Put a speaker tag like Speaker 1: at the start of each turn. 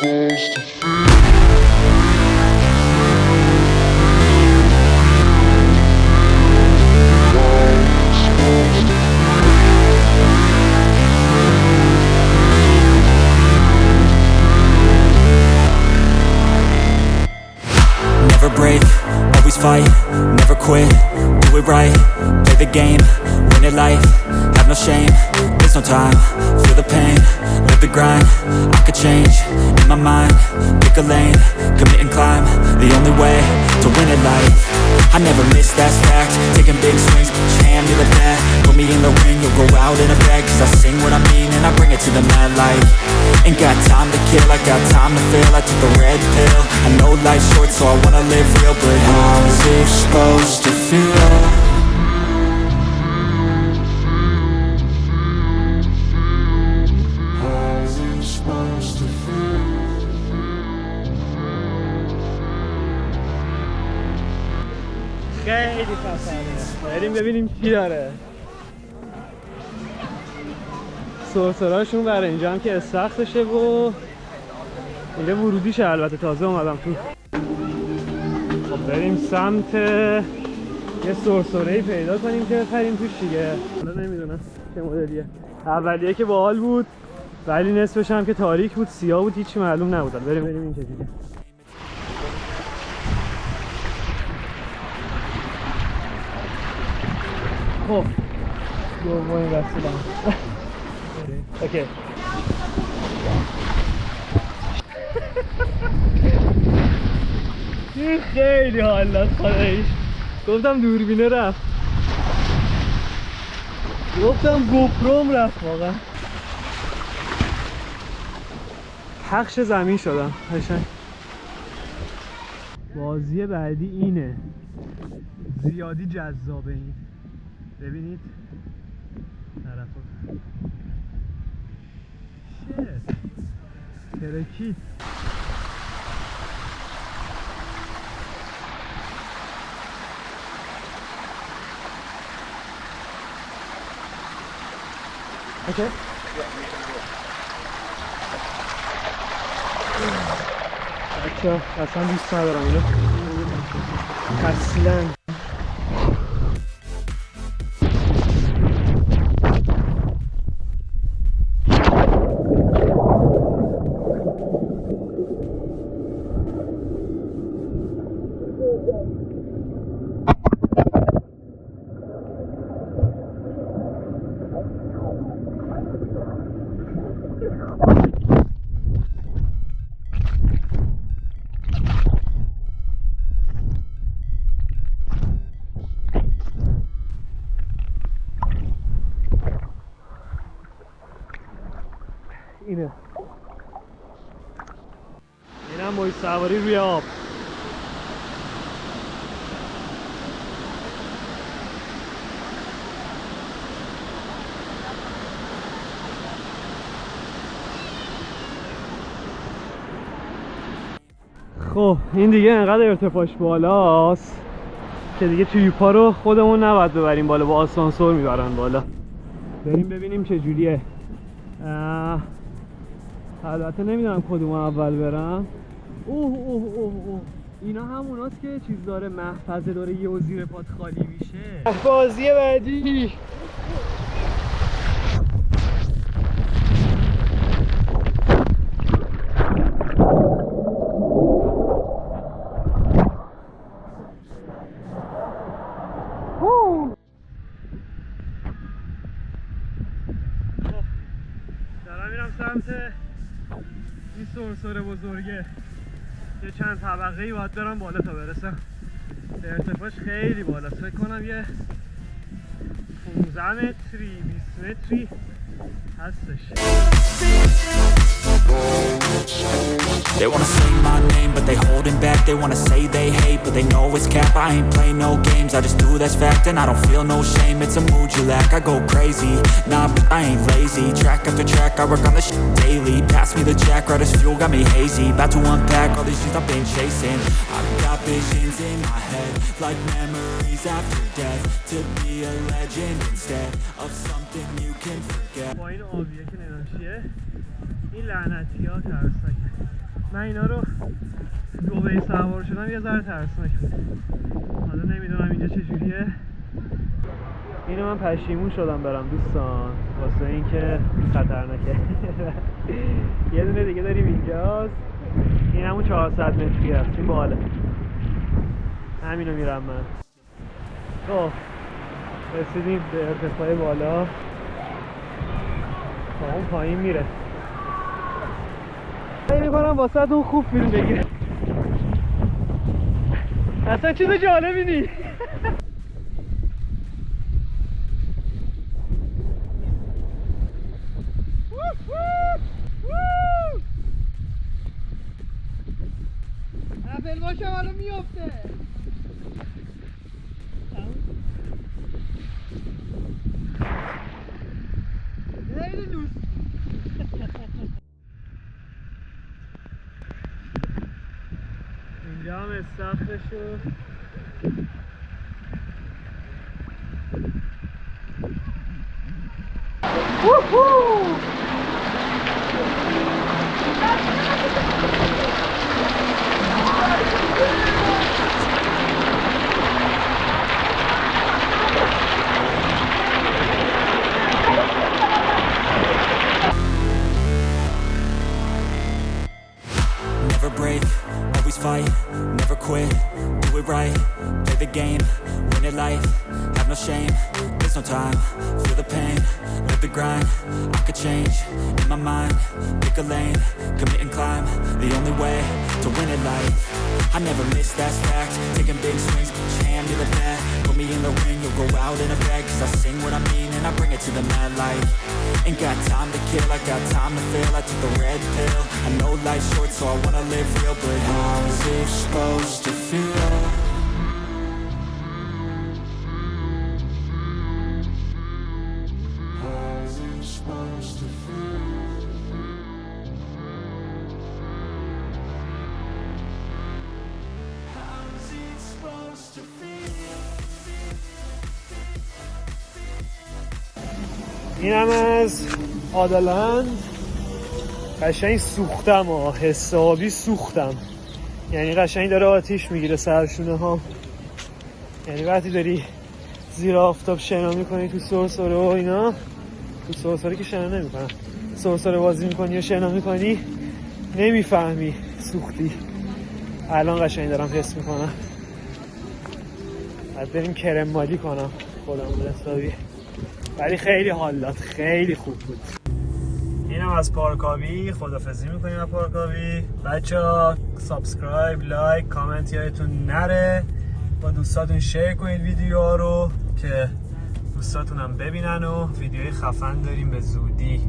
Speaker 1: supposed to feel?
Speaker 2: Never break, always fight, never quit, do it right, play the game, win it life, have no shame, there's no time, feel the pain, live the grind, I could change, in my mind, pick a lane, commit and climb, the only way to win it life, I never miss, that's fact, taking big swings, put your hand to the bat, put me in the ring, you'll go out in a bag, cause I sing what I mean and I bring it to the mad light, ain't got time to kill, I got time to feel, I took the red pill, I know life's short so I wanna live real, but how's it supposed to feel?
Speaker 1: How's it supposed to feel?
Speaker 3: خیلی خفنه. بریم ببینیم چی داره. سرسراشون برای اینجا هم که استخرشه و اینجا ورودیشه، البته تازه اومدم تو. خب بریم سمت یه سرسره‌ای پیدا کنیم که بپریم توش دیگه. حالا نمیدونم چه مدلیه. اولیه که باحال بود ولی نصفش هم که تاریک بود، سیاه بود، هیچی معلوم نبود. بریم این چجوریه. خب دومین وسیله‌ام. اوکی. این خیلی حال داد خداییش. گفتم دوربینه رفت. گفتم گوپروم رفت واقعا. پخش زمین شدم قشنگ. بازی بعدی اینه. زیادی جذابه این. ببینید طرفو شت ترکید. اوکی بچه اصلا دوست ندارم اینو اصلا. اینه اینم موج سواری روی آب. خب این دیگه انقدر ارتفاعش بالاست که دیگه تویوپا رو خودمون نباید ببریم بالا، با آسانسور میبرن بالا. بریم ببینیم چه جوریه. البته نمیدونم کدوم اول برم. اوه اینا هموناست که چیز داره، محفظه داره یه و زیر پات خالی میشه. بازی بعدی دارم میرم سمت این سرسره بزرگه. یه چند طبقه‌ای باید برم بالا تا برسم. ارتفاعش خیلی بالاست، فکر کنم یه 15 متری 20 متری هستش.
Speaker 2: They wanna say my name, but they holding back. They wanna say they hate, but they know it's cap. I ain't play no games, I just do that's fact. And I don't feel no shame, it's a mood you lack. I go crazy, nah, but I ain't lazy. Track after track, I work on this shit daily. Pass me the jack, right as fuel, got me hazy. About to unpack all these shit I've been chasing. I've got visions in my head, like memories after death. To be a legend instead of something you can forget.
Speaker 3: با این آبیه که نمیشه این لعنت لعنتی ها ترسناک. من اینا رو دبی سوار شدم یه ذره ترسناک بود. حالا نمیدونم اینجا چجوریه. اینو من پشیمون شدم برم دوستان واسه اینکه خطرناکه. یه دونه دیگه داریم اینجاست. این همون 400 متری هست. این باحاله. همینو میرم من. خب رسیدیم به ارتفاع بالا. تا اون پایین میره. سعی میکنم واسه اون خوب فیلم بگیره. اصلا چیز جالبی نیست. اپل باشم الان میافته. خیلی دوست. اینجا هم استخرشو
Speaker 2: Never break, always fight, never quit, do it right, play the game, win it life, have no shame, there's no time, feel the pain, live the grind, I could change, in my mind, pick a lane, commit and climb, the only way to win it life, I never miss, that's fact, taking big swings, put your hand to the bat, put me in the ring, you'll go out in a bag, cause I sing what I mean and I bring it to the mad light, ain't got time to kill, I got time to feel, I took the red pill, I know life's short so I wanna live real, but
Speaker 1: How's it supposed to feel? How's it supposed to feel? How's it supposed to feel?
Speaker 3: اینم از آدلند. قشنگ سوختم حسابی سوختم. یعنی قشنگ داره آتیش میگیره سرشونه ها. یعنی وقتی داری زیر آفتاب شنا میکنی تو سرسره و اینا، تو سرسره که شنا نمیکنم، سرسره بازی میکنی یا شنا میکنی نمیفهمی سوختی. الان قشنگ دارم حس میکنم. بعد بریم کرم مالی کنم خودم حسابی. ولی خیلی حال داد، خیلی خوب بود. اینم از پارکابی. خدافظی میکنیم از پارکابی. بچه‌ها سابسکرایب، لایک، کامنت یادتون نره. با دوستاتون شیر کنید ویدیوها رو که دوستاتونم ببینن و ویدیوی خفن داریم به زودی.